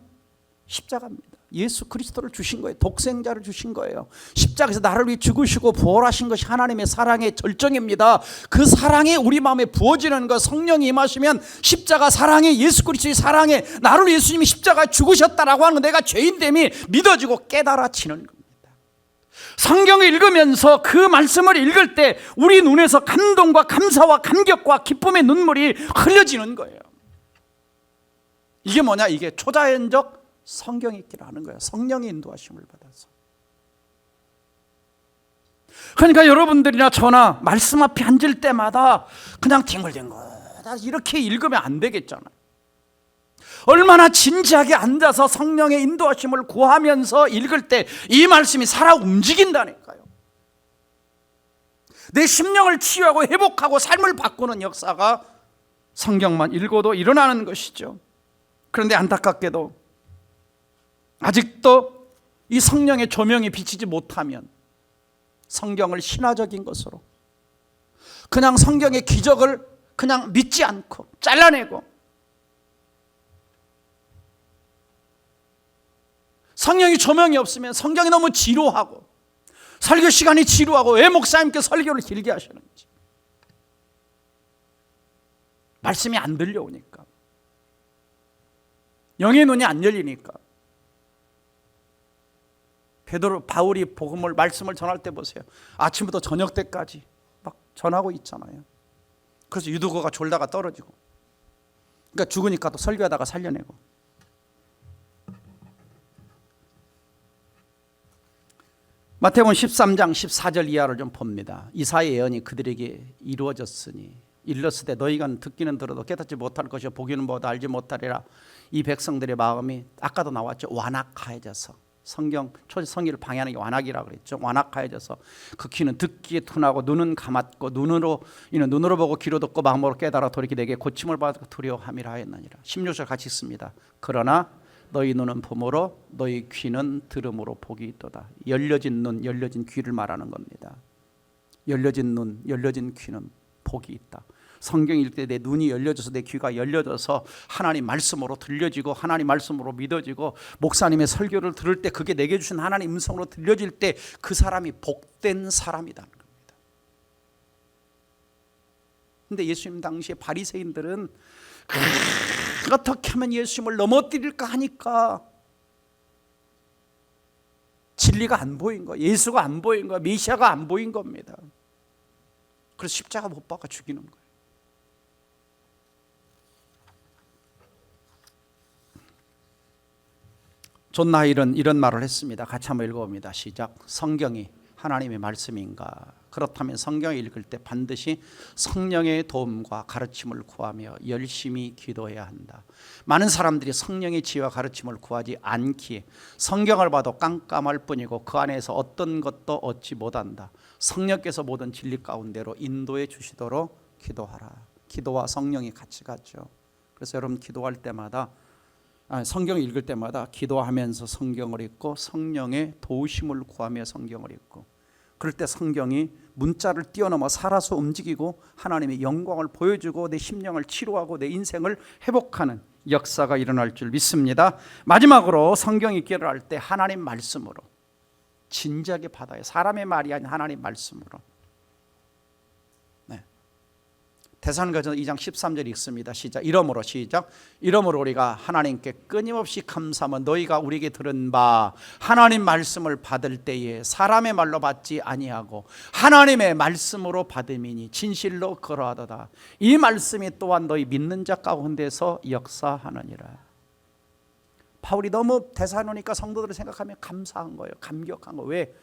십자가입니다. 예수 그리스도를 주신 거예요. 독생자를 주신 거예요. 십자가에서 나를 위해 죽으시고 부활하신 것이 하나님의 사랑의 절정입니다. 그 사랑이 우리 마음에 부어지는 것, 성령이 임하시면 십자가 사랑에, 예수 그리스도의 사랑에, 나를 예수님이 십자가에 죽으셨다라고 하는 내가 죄인됨이 믿어지고 깨달아지는 겁니다. 성경을 읽으면서 그 말씀을 읽을 때 우리 눈에서 감동과 감사와 감격과 기쁨의 눈물이 흘려지는 거예요. 이게 뭐냐? 이게 초자연적 성경 읽기를 하는 거예요. 성령의 인도하심을 받아서. 그러니까 여러분들이나 저나 말씀 앞에 앉을 때마다 그냥 뒹굴뒹굴 이렇게 읽으면 안 되겠잖아요. 얼마나 진지하게 앉아서 성령의 인도하심을 구하면서 읽을 때 이 말씀이 살아 움직인다니까요. 내 심령을 치유하고 회복하고 삶을 바꾸는 역사가 성경만 읽어도 일어나는 것이죠. 그런데 안타깝게도 아직도 이 성령의 조명이 비치지 못하면 성경을 신화적인 것으로, 그냥 성경의 기적을 그냥 믿지 않고 잘라내고, 성령이 조명이 없으면 성경이 너무 지루하고, 설교 시간이 지루하고, 왜 목사님께 설교를 길게 하시는지, 말씀이 안 들려오니까, 영의 눈이 안 열리니까. 바울이 복음을, 말씀을 전할 때 보세요. 아침부터 저녁 때까지 막 전하고 있잖아요. 그래서 유두거가 졸다가 떨어지고, 그러니까 죽으니까 또 설교하다가 살려내고. 마태복음 13장 14절 이하를 좀 봅니다. 이사야의 예언이 그들에게 이루어졌으니 일렀으되 너희가 듣기는 들어도 깨닫지 못할 것이요 보기는 보아도 알지 못하리라. 이 백성들의 마음이 아까도 나왔죠. 완악하여져서, 성경을 방해하는 게 완악이라고 그랬죠. 완악하여져서 그 귀는 듣기에 둔하고 눈은 감았고 이는 눈으로 보고 귀로 듣고 마음으로 깨달아 돌이키 내게 고침을 받고 두려워함이라 하였느니라. 16절 같이 읽습니다. 그러나 너희 눈은 봄으로 너희 귀는 들음으로 복이 있도다. 열려진 눈, 열려진 귀를 말하는 겁니다. 열려진 눈, 열려진 귀는 복이 있다. 성경 읽을 때 내 눈이 열려져서 내 귀가 열려져서 하나님 말씀으로 들려지고 하나님 말씀으로 믿어지고 목사님의 설교를 들을 때 그게 내게 주신 하나님 음성으로 들려질 때 그 사람이 복된 사람이라는 겁니다. 근데 예수님 당시에 바리새인들은 어떻게 하면 예수님을 넘어뜨릴까 하니까 진리가 안 보인 거예요. 예수가 안 보인 거예요. 메시아가 안 보인 겁니다. 그래서 십자가 못 박아 죽이는 거예요. 존 나일은 이런 말을 했습니다. 같이 한번 읽어봅니다. 시작. 성경이 하나님의 말씀인가? 그렇다면 성경을 읽을 때 반드시 성령의 도움과 가르침을 구하며 열심히 기도해야 한다. 많은 사람들이 성령의 지혜와 가르침을 구하지 않기에 성경을 봐도 깜깜할 뿐이고 그 안에서 어떤 것도 얻지 못한다. 성령께서 모든 진리 가운데로 인도해 주시도록 기도하라. 기도와 성령이 같이 가죠. 그래서 여러분 기도할 때마다 성경을 읽을 때마다 기도하면서 성경을 읽고 성령의 도우심을 구하며 성경을 읽고 그럴 때 성경이 문자를 뛰어넘어 살아서 움직이고 하나님의 영광을 보여주고 내 심령을 치료하고 내 인생을 회복하는 역사가 일어날 줄 믿습니다. 마지막으로 성경 읽기를 할 때 하나님 말씀으로 진지하게 받아요. 사람의 말이 아닌 하나님 말씀으로. 데살로니가전서 2장 13절 읽습니다. 시작. 이러므로 우리가 하나님께 끊임없이 감사하며 너희가 우리에게 들은 바 하나님 말씀을 받을 때에 사람의 말로 받지 아니하고 하나님의 말씀으로 받음이니 진실로 그러하도다. 이 말씀이 또한 너희 믿는 자 가운데서 역사하느니라. 바울이 너무 데살로니가 성도들을 생각하며 감사한 거예요. 감격한 거예요. 왜?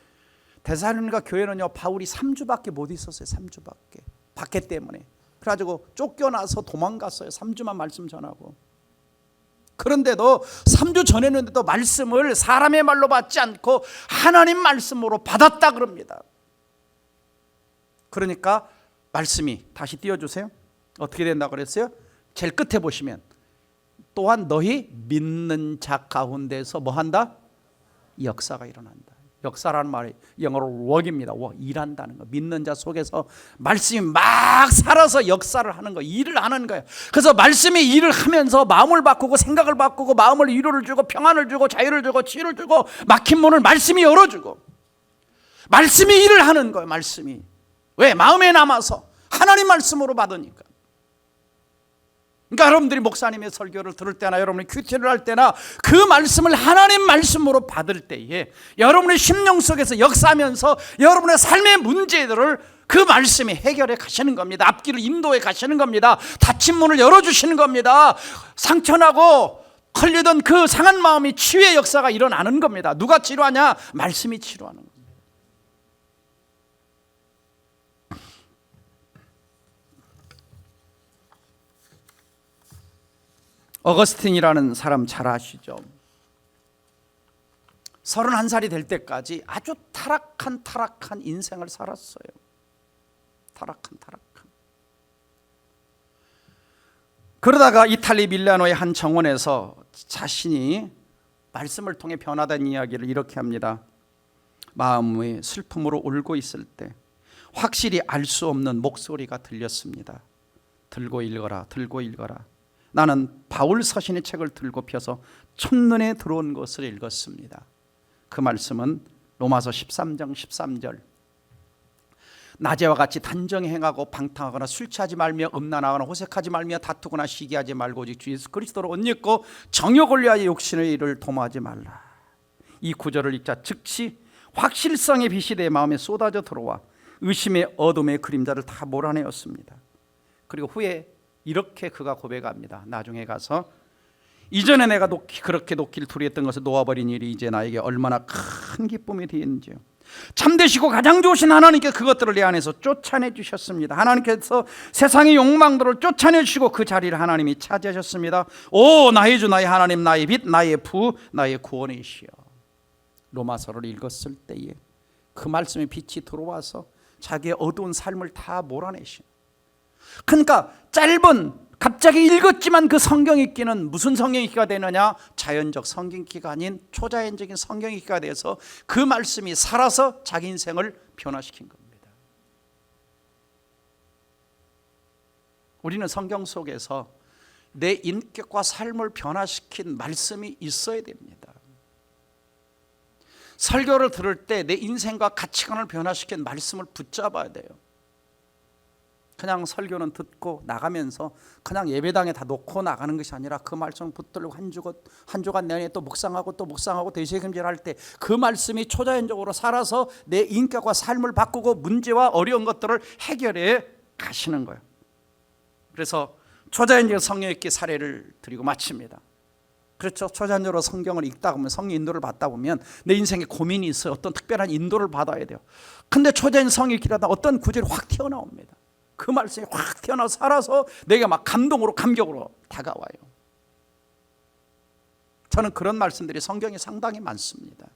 데살로니가 교회는요 바울이 3주밖에 못 있었어요. 3주밖에. 박해 때문에. 그래가지고 쫓겨나서 도망갔어요. 3주만 말씀 전하고. 그런데도 3주 전했는데도 말씀을 사람의 말로 받지 않고 하나님 말씀으로 받았다 그럽니다. 그러니까 말씀이 다시 띄워주세요. 어떻게 된다고 그랬어요? 제일 끝에 보시면 또한 너희 믿는 자 가운데서 뭐 한다? 역사가 일어난다. 역사라는 말이 영어로 work입니다. 일한다는 거. 믿는 자 속에서 말씀이 막 살아서 역사를 하는 거, 일을 하는 거예요. 그래서 말씀이 일을 하면서 마음을 바꾸고 생각을 바꾸고 마음을 위로를 주고 평안을 주고 자유를 주고 치유를 주고 막힌 문을 말씀이 열어주고 말씀이 일을 하는 거예요. 말씀이. 왜? 마음에 남아서 하나님 말씀으로 받으니까. 그러니까 여러분들이 목사님의 설교를 들을 때나 여러분이 큐티를 할 때나 그 말씀을 하나님 말씀으로 받을 때에 여러분의 심령 속에서 역사하면서 여러분의 삶의 문제들을 그 말씀이 해결해 가시는 겁니다. 앞길을 인도해 가시는 겁니다. 닫힌 문을 열어주시는 겁니다. 상처나고 걸리던 그 상한 마음이 치유의 역사가 일어나는 겁니다. 누가 치료하냐? 말씀이 치료하는 겁니다. 어거스틴이라는 사람 잘 아시죠? 31살이 될 때까지 아주 타락한 인생을 살았어요. 타락한. 그러다가 이탈리 밀라노의 한 정원에서 자신이 말씀을 통해 변화된 이야기를 이렇게 합니다. 마음의 슬픔으로 울고 있을 때 확실히 알 수 없는 목소리가 들렸습니다. 들고 읽어라. 나는 바울 서신의 책을 들고 펴서 첫눈에 들어온 것을 읽었습니다. 그 말씀은 로마서 13장 13절. 낮에와 같이 단정히 행하고 방탕하거나 술 취하지 말며 음란하거나 호색하지 말며 다투거나 시기하지 말고 오직 주 예수 그리스도로 옷 입고 정욕을 위하여 욕심의 일을 도모하지 말라. 이 구절을 읽자 즉시 확실성의 빛이 내 마음에 쏟아져 들어와 의심의 어둠의 그림자를 다 몰아내었습니다. 그리고 후에 이렇게 그가 고백합니다. 나중에 가서 이전에 내가 그렇게 놓기를 두려웠던 것을 놓아버린 일이 이제 나에게 얼마나 큰 기쁨이 되었는지요. 참되시고 가장 좋으신 하나님께 그것들을 내 안에서 쫓아내 주셨습니다. 하나님께서 세상의 욕망들을 쫓아내 주시고 그 자리를 하나님이 차지하셨습니다. 오 나의 주 나의 하나님 나의 빛 나의 부 나의 구원이시여. 로마서를 읽었을 때에 그 말씀의 빛이 들어와서 자기의 어두운 삶을 다 몰아내신. 그러니까 짧은 갑자기 읽었지만 그 성경 읽기는 무슨 성경 읽기가 되느냐? 자연적 성경 읽기가 아닌 초자연적인 성경 읽기가 돼서 그 말씀이 살아서 자기 인생을 변화시킨 겁니다. 우리는 성경 속에서 내 인격과 삶을 변화시킨 말씀이 있어야 됩니다. 설교를 들을 때 내 인생과 가치관을 변화시킨 말씀을 붙잡아야 돼요. 그냥 설교는 듣고 나가면서 그냥 예배당에 다 놓고 나가는 것이 아니라 그 말씀을 붙들고 한 주간 내내 또 묵상하고 되새김질할 때 그 말씀이 초자연적으로 살아서 내 인격과 삶을 바꾸고 문제와 어려운 것들을 해결해 가시는 거예요. 그래서 초자연적 성경 읽기 사례를 드리고 마칩니다. 그렇죠. 초자연적으로 성경을 읽다 보면 성령 인도를 받다 보면 내 인생에 고민이 있어요. 어떤 특별한 인도를 받아야 돼요. 근데 초자연 성경 읽기라다 어떤 구절이 확 튀어나옵니다. 그 말씀이 확 튀어나와 살아서 내게 막 감동으로 감격으로 다가와요. 저는 그런 말씀들이 성경에 상당히 많습니다.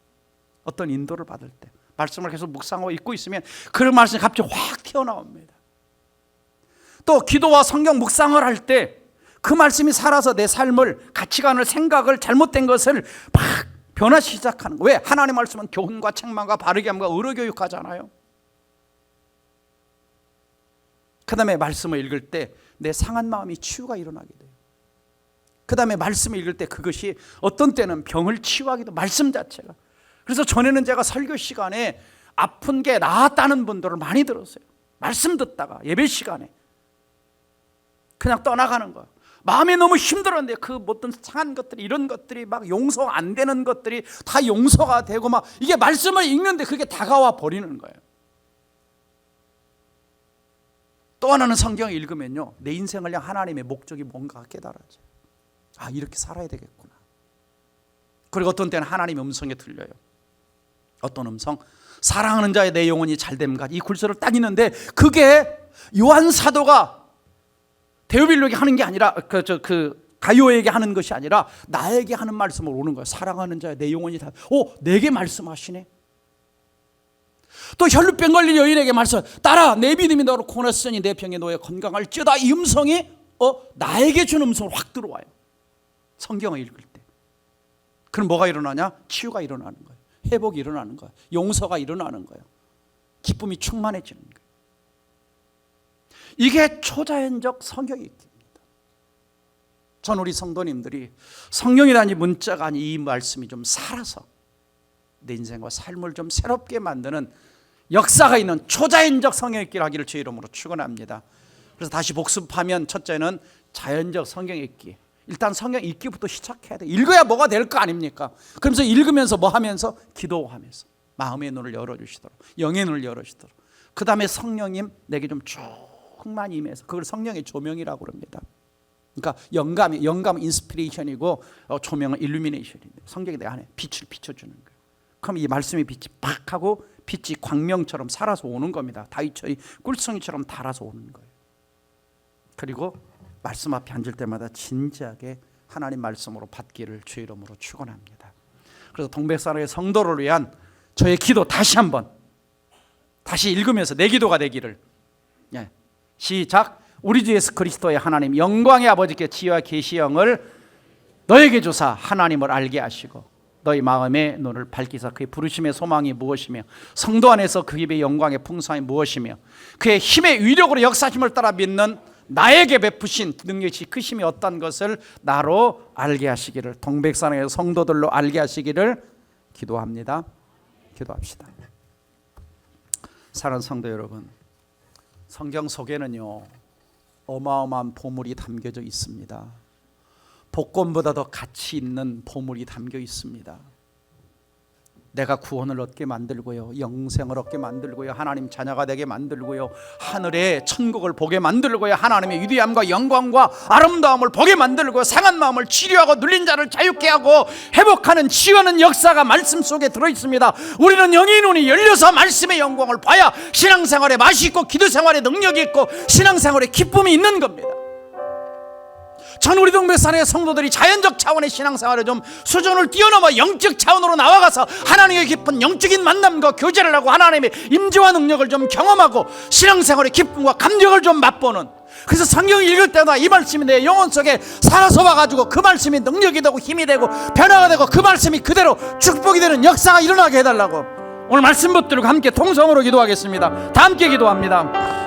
어떤 인도를 받을 때 말씀을 계속 묵상하고 읽고 있으면 그런 말씀이 갑자기 확 튀어나옵니다. 또 기도와 성경 묵상을 할 때 그 말씀이 살아서 내 삶을, 가치관을, 생각을, 잘못된 것을 막 변화시키기 시작하는 거예요. 왜? 하나님 말씀은 교훈과 책망과 바르게 함과 의로 교육하잖아요. 그 다음에 말씀을 읽을 때 내 상한 마음이 치유가 일어나게 돼요. 그 다음에 말씀을 읽을 때 그것이 어떤 때는 병을 치유하기도, 말씀 자체가. 그래서 전에는 제가 설교 시간에 아픈 게 나았다는 분들을 많이 들었어요. 말씀 듣다가 예배 시간에 그냥 떠나가는 거예요. 마음이 너무 힘들었는데 그 어떤 상한 것들이, 이런 것들이 막 용서가 안 되는 것들이 다 용서가 되고 막 이게 말씀을 읽는데 그게 다가와 버리는 거예요. 또 하나는 성경을 읽으면요, 내 인생을 향한 하나님의 목적이 뭔가 깨달아져요. 아, 이렇게 살아야 되겠구나. 그리고 어떤 때는 하나님의 음성에 들려요. 어떤 음성? 사랑하는 자의 내 영혼이 잘됨과, 이 굴절을 딱 있는데 그게 요한 사도가 데오빌로에게 하는 게 아니라 가요에게 하는 것이 아니라 나에게 하는 말씀으로 오는 거예요. 사랑하는 자의 내 영혼이 다. 내게 말씀하시네. 또 혈루병 걸린 여인에게 말씀, 딸아 내 믿음이 너로 구원했으니 내 병에 너의 건강할지어다. 이 음성이 나에게 준 음성으로 확 들어와요. 성경을 읽을 때. 그럼 뭐가 일어나냐? 치유가 일어나는 거예요. 회복이 일어나는 거예요. 용서가 일어나는 거예요. 기쁨이 충만해지는 거예요. 이게 초자연적 성경 읽기입니다. 전 우리 성도님들이 성경이라는 문자가 아닌 이 말씀이 좀 살아서 내 인생과 삶을 좀 새롭게 만드는 역사가 있는 초자연적 성경 읽기를 하기를 주의 이름으로 축원합니다. 그래서 다시 복습하면 첫째는 자연적 성경 읽기. 일단 성경 읽기부터 시작해야 돼. 읽어야 뭐가 될 거 아닙니까? 그러면서 읽으면서 뭐 하면서? 기도하면서 마음의 눈을 열어주시도록, 영의 눈을 열어주시도록. 그 다음에 성령님 내게 좀 충만히 임해서, 그걸 성령의 조명이라고 그럽니다. 그러니까 영감은 인스피레이션이고 조명은 일루미네이션인데 성경이 내 안에 빛을 비춰주는 거예요. 그럼 이 말씀의 빛이 팍 하고 빛이 광명처럼 살아서 오는 겁니다. 다윗처럼 꿀송이처럼 달아서 오는 거예요. 그리고 말씀 앞에 앉을 때마다 진지하게 하나님 말씀으로 받기를 주의 이름으로 축원합니다. 그래서 동백사랑의 성도를 위한 저의 기도 다시 한번 다시 읽으면서 내 기도가 되기를. 시작. 우리 주 예수 그리스도의 하나님 영광의 아버지께 지혜와 계시의 영을 너에게 주사 하나님을 알게 하시고 너희 마음의 눈을 밝히사 그의 부르심의 소망이 무엇이며 성도 안에서 그 입의 영광의 풍성이 무엇이며 그의 힘의 위력으로 역사심을 따라 믿는 나에게 베푸신 능력이 크심이 어떤 것을 나로 알게 하시기를, 동백산의 성도들로 알게 하시기를 기도합니다. 기도합시다. 사랑하는 성도 여러분, 성경 속에는요 어마어마한 보물이 담겨져 있습니다. 복권보다 더 가치 있는 보물이 담겨 있습니다. 내가 구원을 얻게 만들고요, 영생을 얻게 만들고요, 하나님 자녀가 되게 만들고요, 하늘의 천국을 보게 만들고요, 하나님의 위대함과 영광과 아름다움을 보게 만들고요, 상한 마음을 치료하고 눌린 자를 자유케 하고 회복하는 치유하는 역사가 말씀 속에 들어있습니다. 우리는 영의 눈이 열려서 말씀의 영광을 봐야 신앙생활에 맛이 있고 기도생활에 능력이 있고 신앙생활에 기쁨이 있는 겁니다. 전 우리 동백산의 성도들이 자연적 차원의 신앙생활에 좀 수준을 뛰어넘어 영적 차원으로 나아가서 하나님의 깊은 영적인 만남과 교제를 하고 하나님의 임재와 능력을 좀 경험하고 신앙생활의 기쁨과 감격을 좀 맛보는, 그래서 성경을 읽을 때마다 이 말씀이 내 영혼 속에 살아서 와가지고 그 말씀이 능력이 되고 힘이 되고 변화가 되고 그 말씀이 그대로 축복이 되는 역사가 일어나게 해달라고 오늘 말씀 붙들고 함께 통성으로 기도하겠습니다. 다 함께 기도합니다.